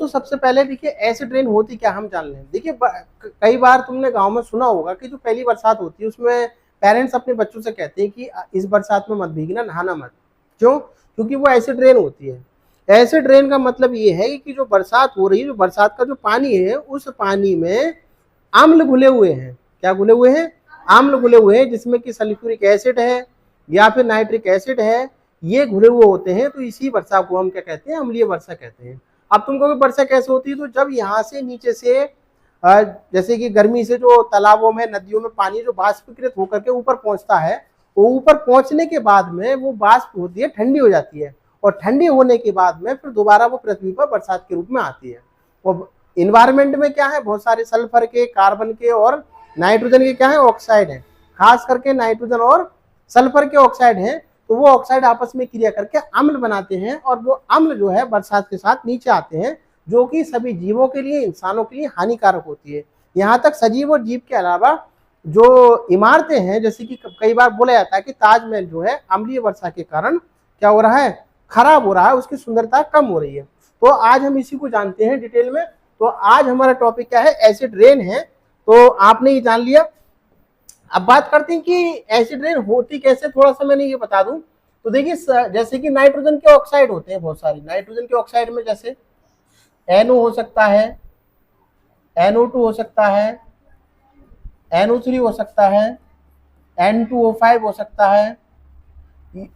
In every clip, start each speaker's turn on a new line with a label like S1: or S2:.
S1: दोस्तों सबसे पहले देखिए एसिड रेन होती क्या हम जान लें। देखिए कई बार तुमने गांव में सुना होगा कि जो पहली बरसात होती है उसमें पेरेंट्स अपने बच्चों से कहते हैं कि इस बरसात में मत भीगना, नहाना मत। क्यों? क्योंकि वो एसिड रेन होती है। एसिड रेन का मतलब ये है कि जो बरसात हो रही है, जो बरसात का जो पानी है, उस पानी में अम्ल घुले हुए हैं। क्या घुले हुए हैं? अम्ल घुले हुए हैं, जिसमें कि सल्फ्यूरिक एसिड है या फिर नाइट्रिक एसिड है, ये घुले हुए होते हैं। तो इसी वर्षा को हम क्या कहते हैं? अम्लीय वर्षा कहते हैं। अब तुमको वर्षा कैसे होती है? तो जब यहाँ से नीचे से जैसे कि गर्मी से जो तालाबों में, नदियों में पानी जो वाष्पीकृत होकर के ऊपर पहुंचता है, वो ऊपर पहुंचने के बाद में वो वाष्प होती है, ठंडी हो जाती है, और ठंडी होने के बाद में फिर दोबारा वो पृथ्वी पर बरसात के रूप में आती है। और इन्वायरमेंट में क्या है? बहुत सारे सल्फर के, कार्बन के और नाइट्रोजन के क्या है? ऑक्साइड है। खास करके नाइट्रोजन और सल्फर के ऑक्साइड है। तो वो ऑक्साइड आपस में क्रिया करके अम्ल बनाते हैं, और वो अम्ल जो है बरसात के साथ नीचे आते हैं, जो कि सभी जीवों के लिए, इंसानों के लिए हानिकारक होती है। यहाँ तक सजीव और जीव के अलावा जो इमारतें हैं, जैसे कि कई बार बोला जाता है कि ताजमहल जो है अम्लीय वर्षा के कारण क्या हो रहा है? खराब हो रहा है, उसकी सुंदरता कम हो रही है। तो आज हम इसी को जानते हैं डिटेल में। तो आज हमारा टॉपिक क्या है? एसिड रेन है। तो आपने ये जान लिया। अब बात करते हैं कि एसिड रेन होती कैसे, थोड़ा सा मैंने ये बता दूं। तो देखिए जैसे कि नाइट्रोजन के ऑक्साइड होते हैं बहुत सारी। नाइट्रोजन के ऑक्साइड में जैसे NO हो सकता है, NO2 हो सकता है, NO3 हो सकता है, N2O5 हो सकता है,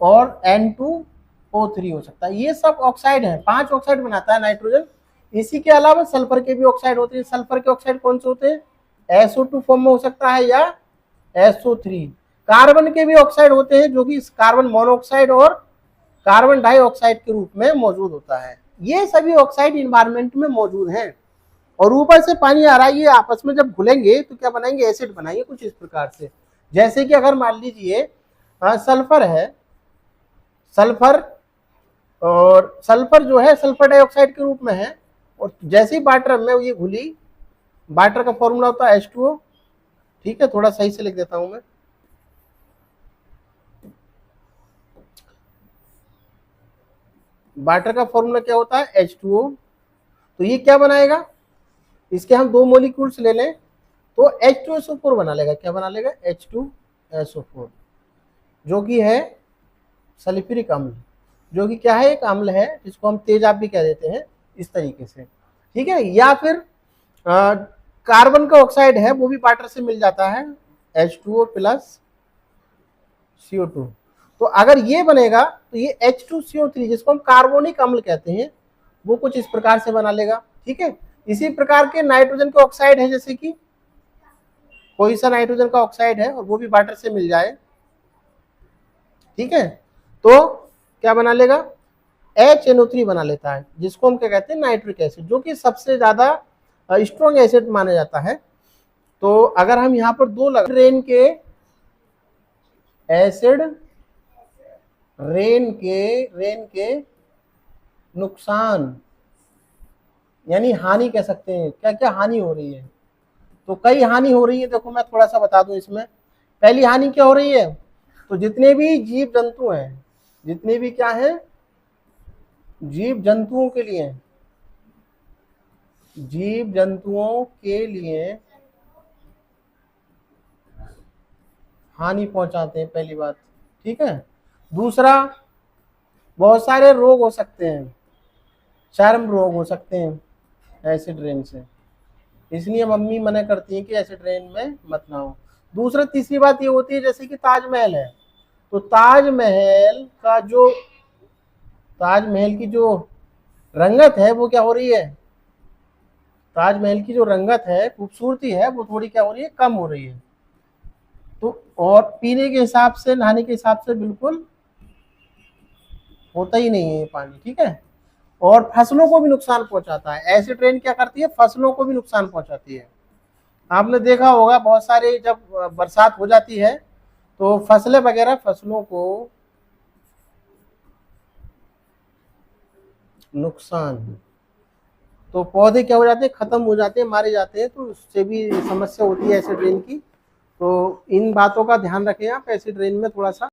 S1: और N2O3 हो सकता है। ये सब ऑक्साइड है, 5 ऑक्साइड बनाता है नाइट्रोजन। इसी के अलावा सल्फर के भी ऑक्साइड होते हैं। सल्फर के ऑक्साइड कौन से होते हैं? SO2 फॉर्म में हो सकता है या SO3। कार्बन के भी ऑक्साइड होते हैं, जो कि कार्बन मोनोऑक्साइड और कार्बन डाइऑक्साइड के रूप में मौजूद होता है। ये सभी ऑक्साइड इन्वायरमेंट में मौजूद हैं। और ऊपर से पानी आ रहा है, ये आपस में जब घुलेंगे तो क्या बनाएंगे? एसिड बनाएंगे कुछ इस प्रकार से। जैसे कि अगर मान लीजिए सल्फर है, सल्फर, और सल्फर जो है सल्फर डाइऑक्साइड के रूप में है, और जैसे ही वाटर में ये घुली, वाटर का फॉर्मूला होता है H2O। ठीक है, थोड़ा सही से लिख देता हूं मैं। वाटर का फॉर्मूला क्या होता है? H2O। तो ये क्या बनाएगा? इसके हम 2 मॉलिक्यूल्स ले लें तो H2SO4 बना लेगा। क्या बना लेगा? H2SO4, जो कि है सल्फ्यूरिक अम्ल, जो कि क्या है? एक अम्ल है, जिसको हम तेजाब भी कह देते हैं, इस तरीके से। ठीक है। या फिर कार्बन का ऑक्साइड है, वो भी वाटर से मिल जाता है, H2O प्लस CO2। तो अगर ये बनेगा तो ये H2CO3, जिसको हम कार्बोनिक अम्ल कहते हैं, वो कुछ इस प्रकार से बना लेगा। ठीक है। इसी प्रकार के नाइट्रोजन के ऑक्साइड है, जैसे कि कोई सा नाइट्रोजन का ऑक्साइड है और वो भी वाटर से मिल जाए, ठीक है, तो क्या बना लेगा? HNO3 बना लेता है, जिसको हम क्या कहते हैं? नाइट्रिक एसिड, जो कि सबसे ज्यादा स्ट्रॉन्ग एसिड माना जाता है। तो अगर हम यहाँ पर 2 लगा, रेन के एसिड, रेन के नुकसान यानी हानि कह सकते हैं। क्या क्या हानि हो रही है? तो कई हानि हो रही है। देखो मैं थोड़ा सा बता दूं इसमें। पहली हानि क्या हो रही है? तो जितने भी जीव जंतु हैं, जितने भी क्या है? जीव जंतुओं के लिए, जीव जंतुओं के लिए हानि पहुंचाते हैं, पहली बात। ठीक है। दूसरा, बहुत सारे रोग हो सकते हैं, चर्म रोग हो सकते हैं एसिड रेन से। इसलिए मम्मी मना करती है कि एसिड रेन में मत नहाओ। दूसरा, तीसरी बात ये होती है, जैसे कि ताजमहल है, तो ताजमहल की जो रंगत है वो क्या हो रही है? ताजमहल की जो रंगत है, खूबसूरती है, वो थोड़ी क्या हो रही है? कम हो रही है। तो और पीने के हिसाब से, नहाने के हिसाब से बिल्कुल होता ही नहीं है ये पानी। ठीक है। और फसलों को भी नुकसान पहुंचाता है। एसिड रेन क्या करती है? फसलों को भी नुकसान पहुंचाती है। आपने देखा होगा बहुत सारे जब बरसात हो जाती है तो फसलें वगैरह, फसलों को नुकसान, तो पौधे क्या हो जाते हैं? खत्म हो जाते हैं, मारे जाते हैं। तो उससे भी समस्या होती है एसिड रेन की। तो इन बातों का ध्यान रखें आप एसिड रेन में थोड़ा सा।